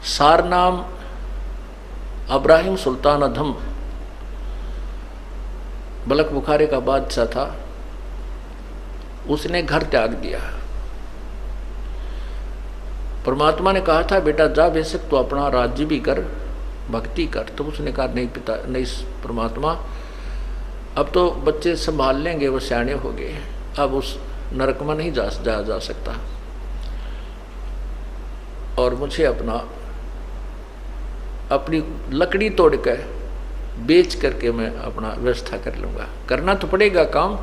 सार नाम इब्राहिम सुल्तान अधम बलख बुखारे का बादशाह था। उसने घर त्याग दिया। परमात्मा ने कहा था बेटा जा बेशक तो अपना राज्य भी कर, भक्ति कर। तो उसने कहा नहीं पिता, नहीं परमात्मा, अब तो बच्चे संभाल लेंगे, वो सियाने हो गए, अब उस नरक में नहीं जा सकता और मुझे अपनी लकड़ी तोड़ कर बेच करके मैं अपना व्यवस्था कर लूँगा। करना तो पड़ेगा काम,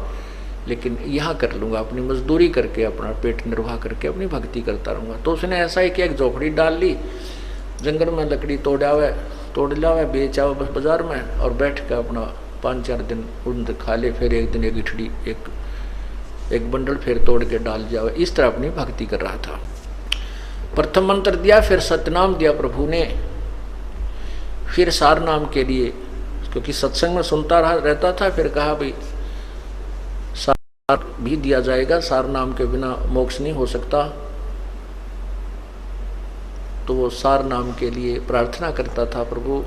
लेकिन यहाँ कर लूँगा, अपनी मजदूरी करके अपना पेट निर्वाह करके अपनी भक्ति करता रहूँगा। तो उसने ऐसा ही किया, एक झोपड़ी डाल ली, जंगल में लकड़ी तोड़ लावे बेच आओ बस बाजार में, और बैठ कर अपना 5-4 दिन उन खा ले, फिर एक दिन एक इठड़ी एक बंडल फिर तोड़ के डाल जावे। इस तरह अपनी भक्ति कर रहा था। प्रथम मंत्र दिया, फिर सतनाम दिया प्रभु ने, फिर सार नाम के लिए, क्योंकि सत्संग में सुनता रहता था, फिर कहा भाई सार भी दिया जाएगा, सार नाम के बिना मोक्ष नहीं हो सकता। तो वो सार नाम के लिए प्रार्थना करता था, प्रभु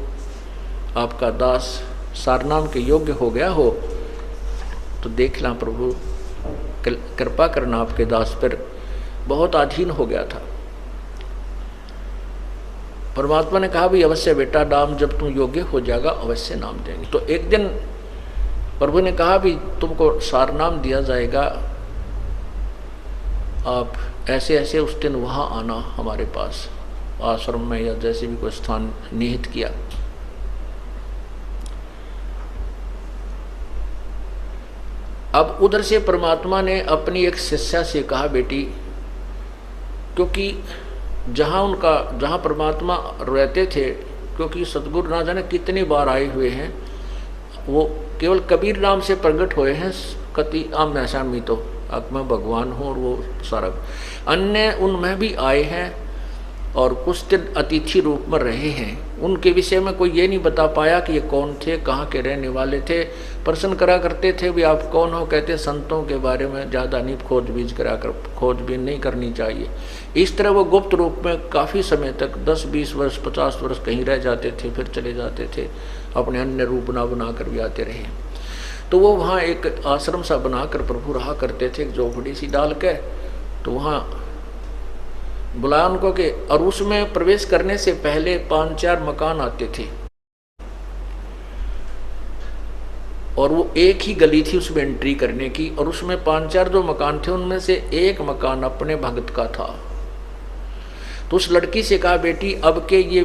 आपका दास सार नाम के योग्य हो गया हो तो देख ला प्रभु, कृपा करना आपके दास पर, बहुत अधीन हो गया था। परमात्मा ने कहा भी अवश्य बेटा, नाम जब तुम योग्य हो जाएगा अवश्य नाम देंगे। तो एक दिन प्रभु ने कहा भी तुमको सार नाम दिया जाएगा, आप ऐसे ऐसे उस दिन वहाँ आना हमारे पास आश्रम में या जैसे भी कोई स्थान निहित किया। अब उधर से परमात्मा ने अपनी एक शिष्या से कहा बेटी, क्योंकि जहाँ परमात्मा रहते थे, क्योंकि सतगुरु ना जाने कितनी बार आए हुए हैं, वो केवल कबीर नाम से प्रकट हुए हैं, कति आम ऐसा मी तो अब मैं भगवान हूँ और वो सारा अन्य उनमें भी आए हैं और कुछ दिन अतिथि रूप में रहे हैं। उनके विषय में कोई ये नहीं बता पाया कि ये कौन थे, कहाँ के रहने वाले थे। प्रश्न करा करते थे भी आप कौन हो, कहते संतों के बारे में ज़्यादा नहीं खोजबीन नहीं करनी चाहिए। इस तरह वो गुप्त रूप में काफ़ी समय तक 10, 20 वर्ष, 50 वर्ष कहीं रह जाते थे, फिर चले जाते थे, अपने अन्य रूप बना कर भी आते रहे। तो वो वहाँ एक आश्रम सा बनाकर प्रभु रहा करते थे, एक झोपड़ी सी डाल के। तो वहाँ बुलाया उनको के, और उसमें प्रवेश करने से पहले 5-4 मकान आते थे और वो एक ही गली थी उसमें एंट्री करने की, और उसमें 5-4 जो मकान थे उनमें से एक मकान अपने भगत का था। तो उस लड़की से कहा बेटी अब के ये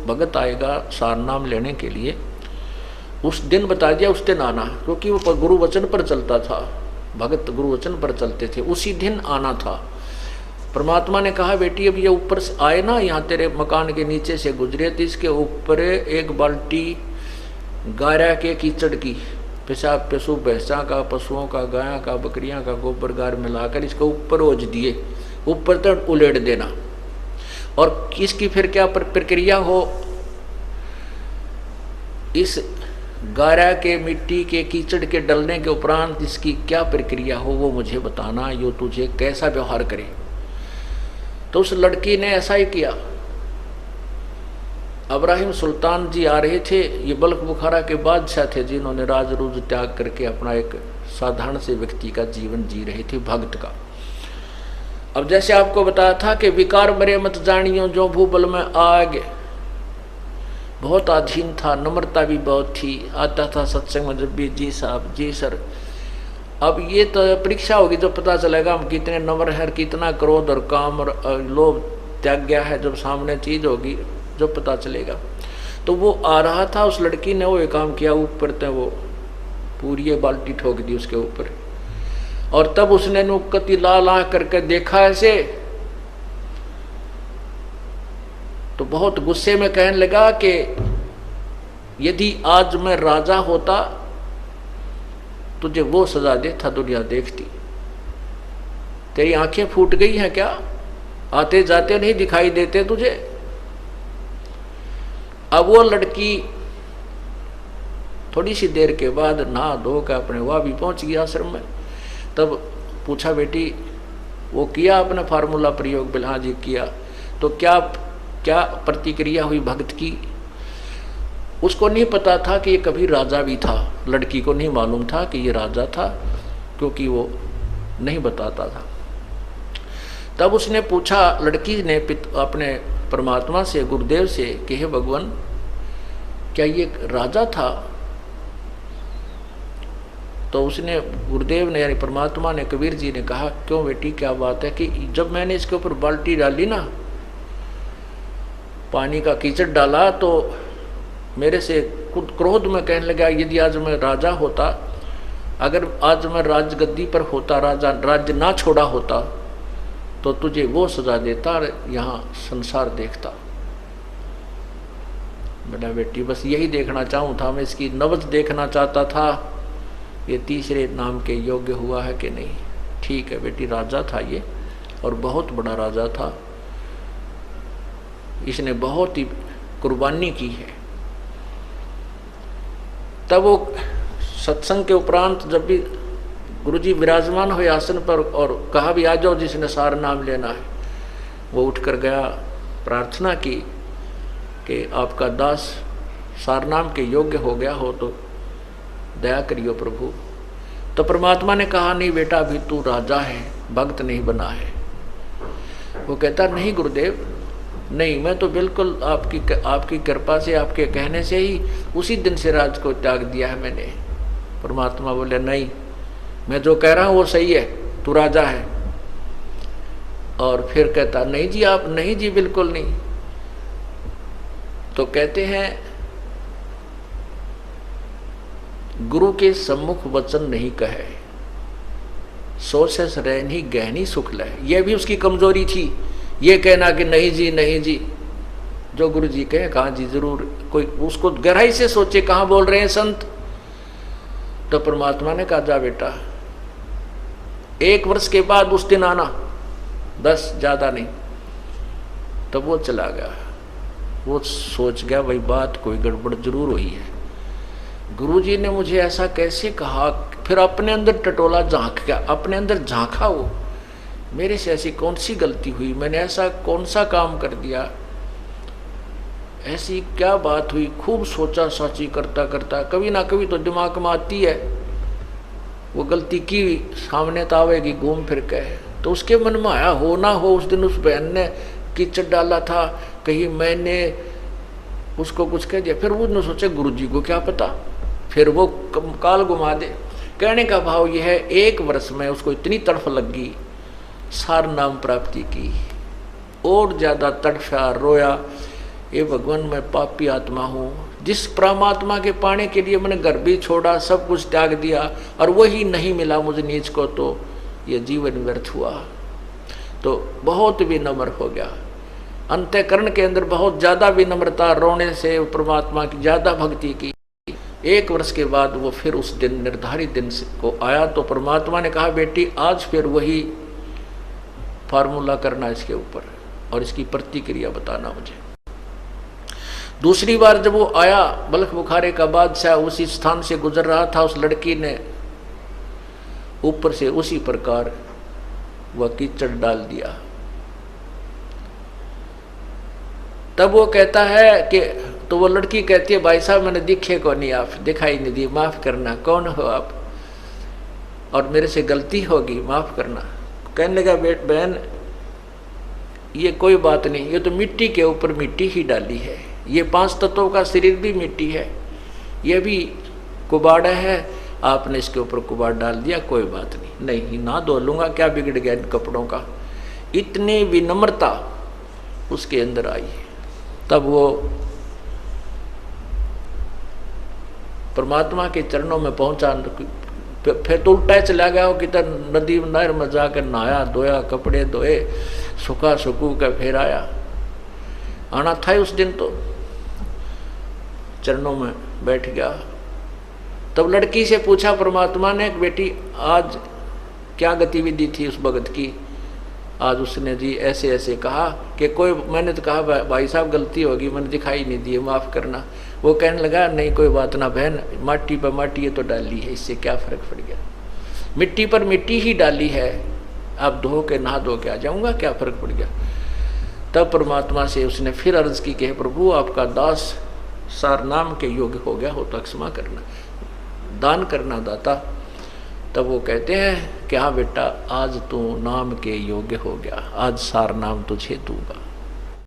भगत आएगा सार नाम लेने के लिए, उस दिन बता दिया, उस दिन आना, क्योंकि वो गुरु वचन पर चलता था, भगत गुरु वचन पर चलते थे, उसी दिन आना था। परमात्मा ने कहा बेटी अब ये ऊपर से आए ना, यहाँ तेरे मकान के नीचे से गुजरे तो इसके ऊपर एक बाल्टी गारा के कीचड़ की, पेशाब पशु भैंसा का, पशुओं का, गायों का, बकरियां का गोबर गार मिलाकर इसके ऊपर ओझ दिए, ऊपर तक उलेट देना। और इसकी फिर क्या प्रक्रिया हो, इस गारा के मिट्टी के कीचड़ के डलने के उपरांत इसकी क्या प्रक्रिया हो वो मुझे बताना, यो तुझे कैसा व्यवहार करे। तो उस लड़की ने ऐसा ही किया। इब्राहिम सुल्तान जी आ रहे थे, ये बल्ख बुखारा के बादशाह थे जिन्होंने राज रूज त्याग करके अपना एक साधारण से व्यक्ति का जीवन जी रहे थे, भक्त का। अब जैसे आपको बताया था कि विकार मरे मत जानियो जो भूबल में आग, बहुत अधीन था, नम्रता भी बहुत थी, आता था सत्संग में जब भी जी साहब जी सर। अब ये तो परीक्षा होगी जब पता चलेगा हम कितने नम्र हैं, कितना क्रोध और काम और लोभ त्याग गया है, जब सामने चीज होगी जब पता चलेगा। तो वो आ रहा था, उस लड़की ने वो एक काम किया, ऊपर तक वो पूरी बाल्टी ठोक दी उसके ऊपर, और तब उसने नुकती ला ला करके देखा ऐसे, तो बहुत गुस्से में कहने लगा कि यदि आज मैं राजा होता तुझे वो सजा देता दुनिया देखती। तेरी आंखें फूट गई हैं क्या, आते जाते नहीं दिखाई देते तुझे। अब वो लड़की थोड़ी सी देर के बाद नहा धो कर अपने वहाँ भी पहुंच गया आश्रम में। तब पूछा बेटी वो किया आपने फार्मूला प्रयोग? बिल्हा जी किया। तो क्या क्या प्रतिक्रिया हुई भक्त की। उसको नहीं पता था कि ये कभी राजा भी था, लड़की को नहीं मालूम था कि ये राजा था, क्योंकि वो नहीं बताता था। तब उसने पूछा, लड़की ने अपने परमात्मा से, गुरुदेव से, कि हे भगवान, क्या ये राजा था? तो उसने, गुरुदेव ने यानी परमात्मा ने, कबीर जी ने कहा, क्यों बेटी क्या बात है कि जब मैंने इसके ऊपर बाल्टी डाली ना, पानी का कीचड़ डाला, तो मेरे से खुद क्रोध में कहने लगा, यदि आज मैं राजा होता, अगर आज मैं राजगद्दी पर होता, राज्य ना छोड़ा होता, तो तुझे वो सजा देता और यहाँ संसार देखता। बेटा बेटी बस यही देखना चाहूँ था मैं, इसकी नब्ज देखना चाहता था, ये तीसरे नाम के योग्य हुआ है कि नहीं। ठीक है बेटी, राजा था ये, और बहुत बड़ा राजा था, इसने बहुत ही कुर्बानी की है। तब वो सत्संग के उपरांत जब भी गुरुजी विराजमान हुए आसन पर और कहा भी आ जाओ जिसने सार नाम लेना है, वो उठकर गया, प्रार्थना की कि आपका दास सार नाम के योग्य हो गया हो तो दया करियो प्रभु। तो परमात्मा ने कहा, नहीं बेटा, अभी तू राजा है, भक्त नहीं बना है। वो कहता, नहीं गुरुदेव, नहीं, मैं तो बिल्कुल आपकी कृपा से, आपके कहने से ही उसी दिन से राज को त्याग दिया है मैंने। परमात्मा बोले, नहीं, मैं जो कह रहा हूँ वो सही है, तू राजा है। और फिर कहता, नहीं जी आप, नहीं जी बिल्कुल नहीं। तो कहते हैं, गुरु के सम्मुख वचन नहीं कहे, सो से रहनी गहनी सुख लय। यह भी उसकी कमजोरी थी, ये कहना कि नहीं जी नहीं जी, जो गुरु जी कहे कहा जी जरूर, कोई उसको गहराई से सोचे कहाँ बोल रहे हैं संत। तो परमात्मा ने कहा, जा बेटा, 1 वर्ष के बाद उस दिन आना, बस ज्यादा नहीं। तब वो चला गया। वो सोच गया, भाई बात कोई गड़बड़ जरूर हुई है, गुरुजी ने मुझे ऐसा कैसे कहा। फिर अपने अंदर टटोला, झांक गया, अपने अंदर झांका, वो मेरे से ऐसी कौन सी गलती हुई, मैंने ऐसा कौन सा काम कर दिया, ऐसी क्या बात हुई। खूब सोचा साची करता करता, कभी ना कभी तो दिमाग में आती है, वो गलती की सामने तो आवेगी घूम फिर के। तो उसके मन में आया, हो ना हो उस दिन उस बहन ने कीचड़ डाला था, कहीं मैंने उसको कुछ कह दिया। फिर उसने सोचा गुरुजी को क्या पता, फिर वो काल घुमा दे। कहने का भाव यह है, 1 वर्ष में उसको इतनी तड़फ लगी, सार नाम प्राप्ति की, और ज्यादा तड़फा, रोया, ये भगवान मैं पापी आत्मा हूँ, जिस परमात्मा के पाने के लिए मैंने घर भी छोड़ा, सब कुछ त्याग दिया, और वही नहीं मिला मुझे नीच को, तो ये जीवन व्यर्थ हुआ। तो बहुत विनम्र हो गया, अंतःकरण के अंदर बहुत ज्यादा विनम्रता, रोने से परमात्मा की ज्यादा भक्ति की। 1 वर्ष के बाद वो फिर उस दिन, निर्धारित दिन को आया। तो परमात्मा ने कहा, बेटी आज फिर वही फार्मूला करना इसके ऊपर, और इसकी प्रतिक्रिया बताना मुझे। दूसरी बार जब वो आया, बल्ख बुखारे का बादशाह उसी स्थान से गुजर रहा था, उस लड़की ने ऊपर से उसी प्रकार वह कीचड़ डाल दिया। तब वो कहता है कि, तो वो लड़की कहती है, भाई साहब मैंने दिखे को नहीं, आप दिखाई नहीं दी, माफ करना, कौन हो आप, और मेरे से गलती होगी, माफ करना। कहने लगा, बहन ये कोई बात नहीं, ये तो मिट्टी के ऊपर मिट्टी ही डाली है, ये 5 तत्वों का शरीर भी मिट्टी है, ये भी कुबाड़ा है, आपने इसके ऊपर कुबाड़ डाल दिया, कोई बात नहीं, नहीं ना धो लूंगा, क्या बिगड़ गया इन कपड़ों का। इतनी विनम्रता उसके अंदर आई। तब वो परमात्मा के चरणों में पहुंचा। फिर तो उल्टा चला गया, वो किधर नदी नहर में जाकर नहाया धोया, कपड़े धोए, सुखा सुकू का फिर आया। आना था उस दिन, तो चरणों में बैठ गया। तब लड़की से पूछा परमात्मा ने, बेटी आज क्या गतिविधि थी उस भगत की। आज उसने जी ऐसे ऐसे कहा कि कोई, मैंने तो कहा भाई साहब गलती होगी, मैंने दिखाई नहीं दी, माफ़ करना। वो कहने लगा, नहीं कोई बात ना बहन, माटी पर माटी तो डाली है, इससे क्या फर्क पड़ गया, मिट्टी पर मिट्टी ही डाली है, आप धो के नहा धो के आ जाऊंगा, क्या फर्क पड़ गया। तब परमात्मा से उसने फिर अर्ज की कि प्रभु आपका दास सार नाम के योग्य हो गया हो तो क्षमा करना, दान करना दाता। तब वो कहते हैं कि हाँ बेटा आज तू नाम के योग्य हो गया, आज सार नाम तुझे दूंगा।